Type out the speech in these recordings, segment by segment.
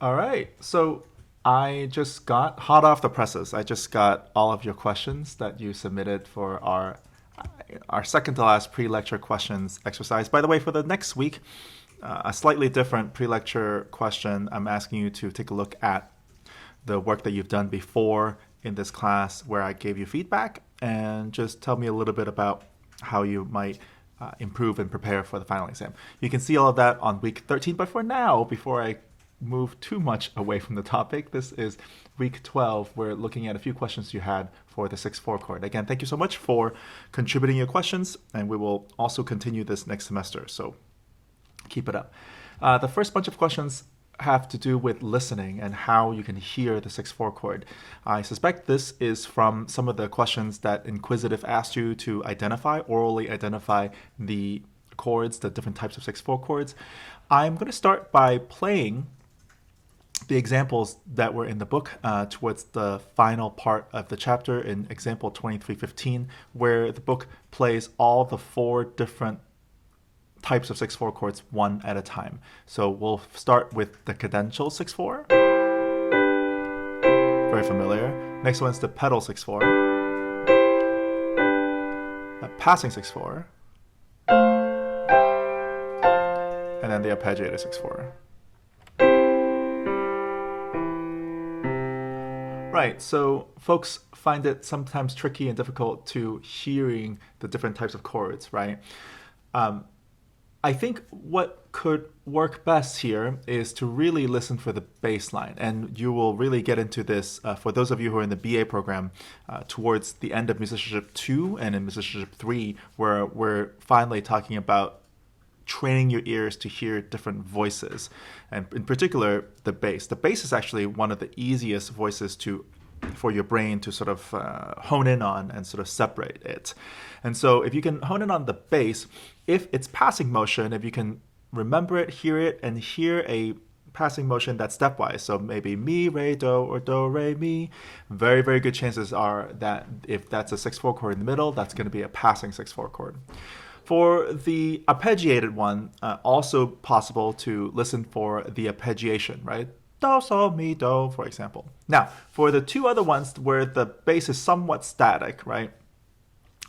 All right. So I just got hot off the presses. I just got all of your questions that you submitted for our second to last pre-lecture questions exercise. By the way, for the next week, a slightly different pre-lecture question. I'm asking you to take a look at the work that you've done before in this class where I gave you feedback and just tell me a little bit about how you might improve and prepare for the final exam. You can see all of that on week 13, but for now, before I move too much away from the topic, this is week 12. We're looking at a few questions you had for the 6/4 chord. Again, thank you so much for contributing your questions, and we will also continue this next semester, so keep it up. The first bunch of questions have to do with listening and how you can hear the 6/4 chord. I suspect this is from some of the questions that Inquisitive asked you to orally identify the chords, the different types of 6/4 chords. I'm going to start by playing the examples that were in the book towards the final part of the chapter in example 2315, where the book plays all the four different types of 6/4 chords one at a time. So we'll start with the cadential 6/4. Very familiar. Next one's the pedal 6/4. A passing 6/4. And then the arpeggiated 6/4. Right, so folks find it sometimes tricky and difficult to hearing the different types of chords, right? I think what could work best here is to really listen for the bass line. And you will really get into this for those of you who are in the BA program towards the end of Musicianship 2 and in Musicianship 3, where we're finally talking about training your ears to hear different voices, and in particular the bass. The bass is actually one of the easiest voices for your brain to sort of hone in on and sort of separate it. And so if you can hone in on the bass, if it's passing motion, if you can remember it, hear it, and hear a passing motion that's stepwise, so maybe mi, re, do, or do, re, mi, very, very good chances are that if that's a 6/4 chord in the middle, that's going to be a passing 6/4 chord. For the arpeggiated one, also possible to listen for the arpeggiation, right? Do, sol, mi, do, for example. Now, for the two other ones where the bass is somewhat static, right?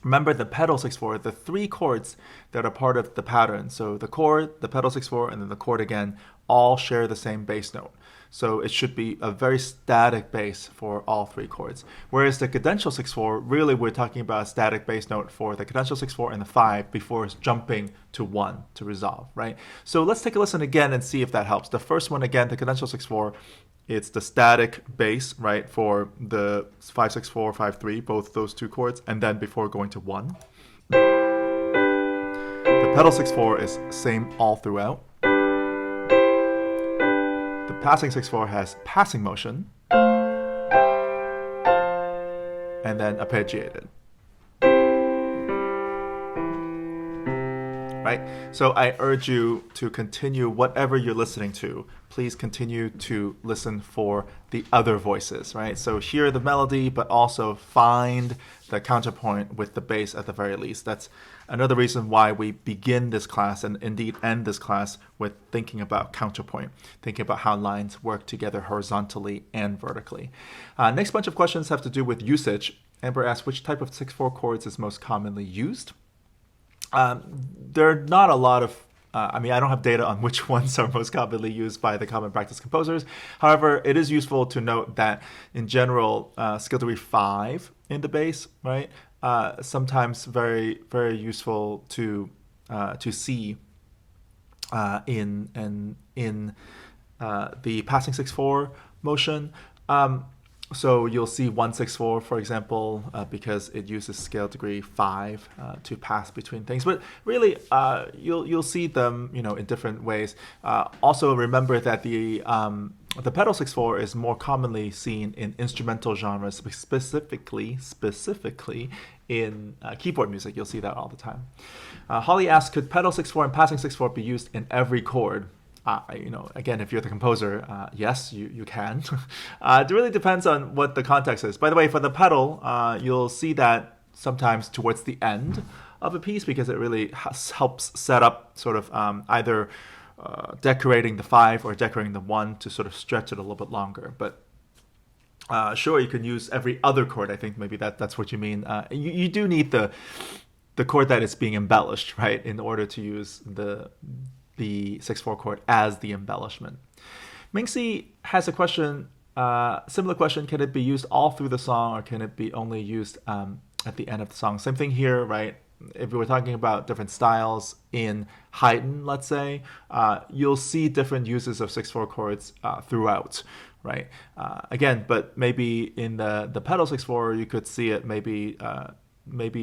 Remember the pedal 6/4, the three chords that are part of the pattern. So the chord, the pedal 6/4, and then the chord again, all share the same bass note. So it should be a very static bass for all three chords. Whereas the cadential 6/4, really we're talking about a static bass note for the cadential 6/4 and the 5 before jumping to 1 to resolve, right? So let's take a listen again and see if that helps. The first one again, the cadential 6/4, it's the static bass, right, for the 5/6/4, 5/3, both those two chords, and then before going to 1. The pedal 6/4 is same all throughout. The passing 6/4 has passing motion, and then arpeggiated. Right? So I urge you to continue whatever you're listening to. Please continue to listen for the other voices, right? So hear the melody, but also find the counterpoint with the bass at the very least. That's another reason why we begin this class and indeed end this class with thinking about counterpoint, thinking about how lines work together horizontally and vertically. Next bunch of questions have to do with usage. Amber asked which type of 6/4 chords is most commonly used. There are not a lot of, I don't have data on which ones are most commonly used by the common practice composers. However, it is useful to note that in general, scale degree 5 in the bass, right? Sometimes very, very useful to see in the passing 6/4 motion. So you'll see 1/6/4, for example, because it uses scale degree 5 to pass between things. But really, you'll see them, in different ways. Also, remember that the pedal 6/4 is more commonly seen in instrumental genres, specifically in keyboard music. You'll see that all the time. Holly asks, could pedal 6/4 and passing 6/4 be used in every chord? Again, if you're the composer, yes, you can. It really depends on what the context is. By the way, for the pedal, you'll see that sometimes towards the end of a piece because it really helps set up sort of either decorating the 5 or decorating the 1 to sort of stretch it a little bit longer. But sure, you can use every other chord. I think maybe that's what you mean. You do need the chord that is being embellished, right, in order to use the 6/4 chord as the embellishment. Mingxi has a question, similar question. Can it be used all through the song, or can it be only used at the end of the song? Same thing here, right? If we were talking about different styles in Haydn, let's say, you'll see different uses of 6/4 chords throughout, right? Again, but maybe in the pedal 6/4, you could see it maybe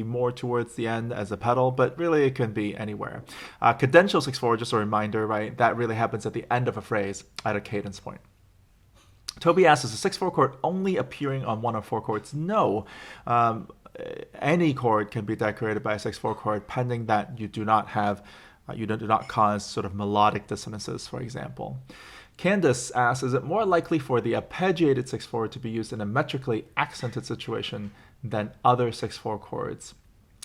more towards the end as a pedal, but really it can be anywhere. Cadential 6/4, just a reminder, right? That really happens at the end of a phrase at a cadence point. Toby asks, is a 6/4 chord only appearing on 1 of 4 chords? No. Any chord can be decorated by a 6/4 chord, pending that you do not cause sort of melodic dissonances, for example. Candace asks, is it more likely for the arpeggiated 6/4 to be used in a metrically accented situation than other 6/4 chords,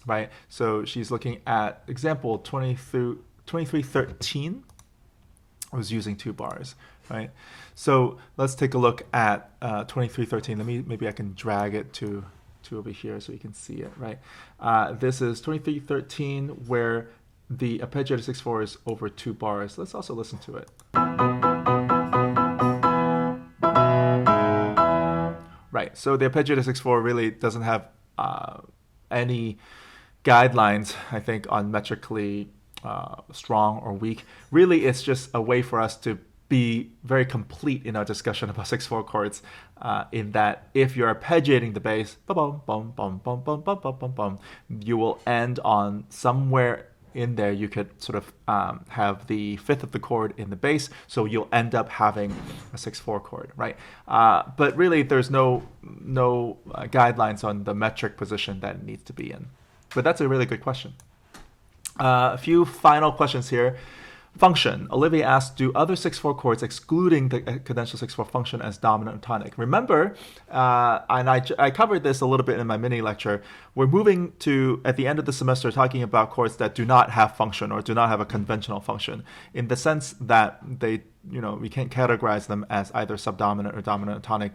right? So she's looking at example 2313. I was using 2 bars, right? So let's take a look at 2313. Maybe I can drag it to over here so you can see it, right? This is 2313 where the arpeggiated 6/4 is over 2 bars. Let's also listen to it. Right, so the arpeggiated 6/4 really doesn't have any guidelines, I think, on metrically strong or weak. Really, it's just a way for us to be very complete in our discussion about 6/4 chords, in that if you're arpeggiating the bass, bum bum bum bum bum bum bum bum bum, you will end on somewhere in there. You could sort of have the 5th of the chord in the bass, so you'll end up having a 6/4 chord, right? But really, there's no guidelines on the metric position that it needs to be in. But that's a really good question. A few final questions here. Function. Olivia asks, do other 6/4 chords, excluding the cadential 6/4, function as dominant and tonic? Remember, and I covered this a little bit in my mini lecture, we're moving to, at the end of the semester, talking about chords that do not have function or do not have a conventional function, in the sense that they, we can't categorize them as either subdominant or dominant and tonic,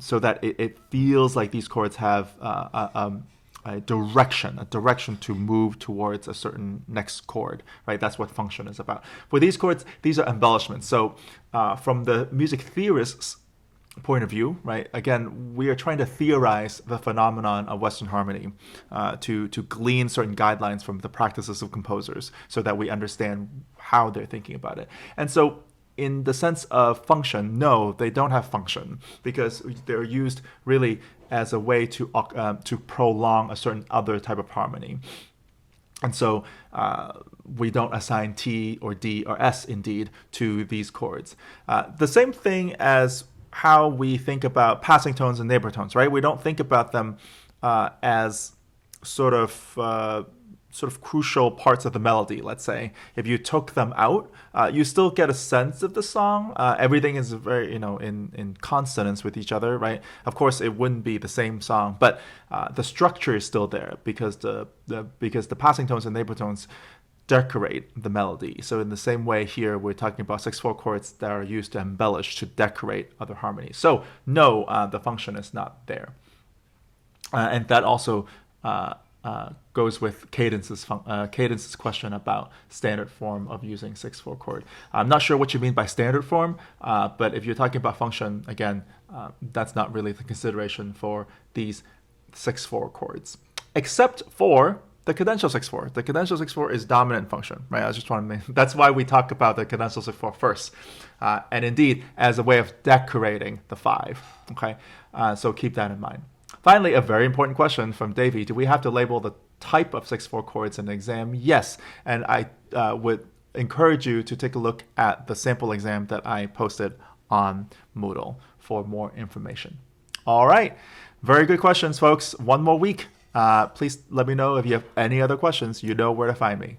so that it feels like these chords have a direction to move towards a certain next chord, right? That's what function is about. For these chords, these are embellishments. So from the music theorist's point of view, right, again, we are trying to theorize the phenomenon of Western harmony, to glean certain guidelines from the practices of composers so that we understand how they're thinking about it. And so in the sense of function, no, they don't have function, because they're used really as a way to prolong a certain other type of harmony. And so we don't assign T or D or S, indeed, to these chords. The same thing as how we think about passing tones and neighbor tones, right? We don't think about them as sort of crucial parts of the melody, let's say. If you took them out, you still get a sense of the song. Everything is very, in consonance with each other, right? Of course, it wouldn't be the same song, but the structure is still there because the passing tones and neighbor tones decorate the melody. So in the same way here, we're talking about 6/4 chords that are used to embellish, to decorate other harmonies. So no, the function is not there. And that also goes with Cadence's question about standard form of using 6/4 chord. I'm not sure what you mean by standard form, but if you're talking about function, again, that's not really the consideration for these 6/4 chords, except for the cadential 6/4. The cadential 6/4 is dominant function, right? I just want to make, that's why we talk about the cadential 6/4 first, and indeed as a way of decorating the 5. Okay, so keep that in mind. Finally, a very important question from Davey. Do we have to label the type of 6/4 chords in the exam? Yes, and I would encourage you to take a look at the sample exam that I posted on Moodle for more information. All right, very good questions, folks. One more week. Please let me know if you have any other questions. You know where to find me.